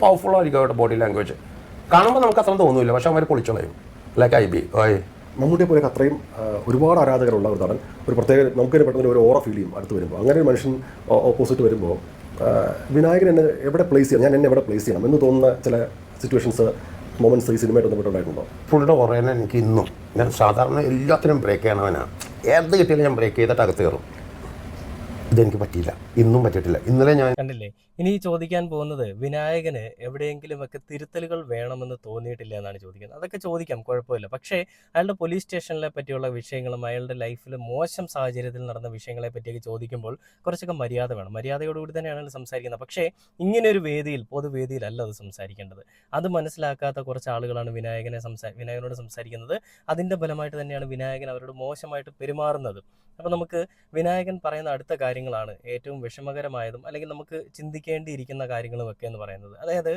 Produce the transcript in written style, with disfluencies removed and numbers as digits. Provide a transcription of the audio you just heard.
Powerful ആയിരിക്കും അവരുടെ body language. കാണുമ്പോൾ നമുക്ക് അത്ര തോന്നില്ല, പക്ഷെ അവർ പൊളിച്ചളയും. ലൈക്ക് ഐബി മമ്മൂട്ടിയെ പോലെ അത്രയും ഒരുപാട് ആരാധകരുള്ള ഒരു നടൻ, ഒരു പ്രത്യേക നമുക്ക് തന്നെ പെട്ടെന്ന് ഒരു ഓറ ഫീൽ ചെയ്യും അടുത്ത് വരുമ്പോൾ. അങ്ങനെ ഒരു മനുഷ്യൻ ഓപ്പോസിറ്റ് വരുമ്പോൾ വിനായകൻ എന്നെ എവിടെ പ്ലേസ് ചെയ്യണം, ഞാൻ എന്നെ എവിടെ പ്ലേസ് ചെയ്യണം എന്ന് തോന്നുന്ന ചില സിറ്റുവേഷൻസ്, മൊമെന്റ്സ് ഈ സിനിമയായിട്ട് ബന്ധപ്പെട്ടുണ്ടായിട്ടുണ്ടോ? പുള്ളിയുടെ കുറേനെ എനിക്ക് ഇന്നും, ഞാൻ സാധാരണ എല്ലാത്തിനും ബ്രേക്ക് ചെയ്യണവനാണ്. ഏത് കിട്ടിയാലും ഞാൻ ബ്രേക്ക് ചെയ്തിട്ട് അകത്ത് കയറും. ഇതെനിക്ക് പറ്റിയില്ല, ഇന്നും പറ്റിയിട്ടില്ല. ഇന്നലെ ഞാൻ കണ്ടില്ലേ, ഇനി ചോദിക്കാൻ പോകുന്നത് വിനായകന് എവിടെയെങ്കിലുമൊക്കെ തിരുത്തലുകൾ വേണമെന്ന് തോന്നിയിട്ടില്ല എന്നാണ് ചോദിക്കുന്നത്. അതൊക്കെ ചോദിക്കാം, കുഴപ്പമില്ല. പക്ഷേ അയാളുടെ പോലീസ് സ്റ്റേഷനിലെ പറ്റിയുള്ള വിഷയങ്ങളും അയാളുടെ ലൈഫിൽ മോശം സാഹചര്യത്തിൽ നടന്ന വിഷയങ്ങളെ പറ്റിയൊക്കെ ചോദിക്കുമ്പോൾ കുറച്ചൊക്കെ മര്യാദ വേണം. മര്യാദയോടുകൂടി തന്നെയാണ് അയാൾ സംസാരിക്കുന്നത്. പക്ഷേ ഇങ്ങനെ ഒരു വേദിയിൽ, പൊതുവേദിയിലല്ല അത് സംസാരിക്കേണ്ടത്. അത് മനസ്സിലാക്കാത്ത കുറച്ച് ആളുകളാണ് വിനായകനോട് സംസാരിക്കുന്നത്. അതിൻ്റെ ഫലമായിട്ട് തന്നെയാണ് വിനായകൻ അവരോട് മോശമായിട്ട് പെരുമാറുന്നത്. അപ്പോൾ നമുക്ക് വിനായകൻ പറയുന്ന അടുത്ത കാര്യങ്ങളാണ് ഏറ്റവും വിഷമകരമായതും അല്ലെങ്കിൽ നമുക്ക് ചിന്തിക്കേണ്ടിയിരിക്കുന്ന കാര്യങ്ങളുമൊക്കെ എന്ന് പറയുന്നത്. അതായത്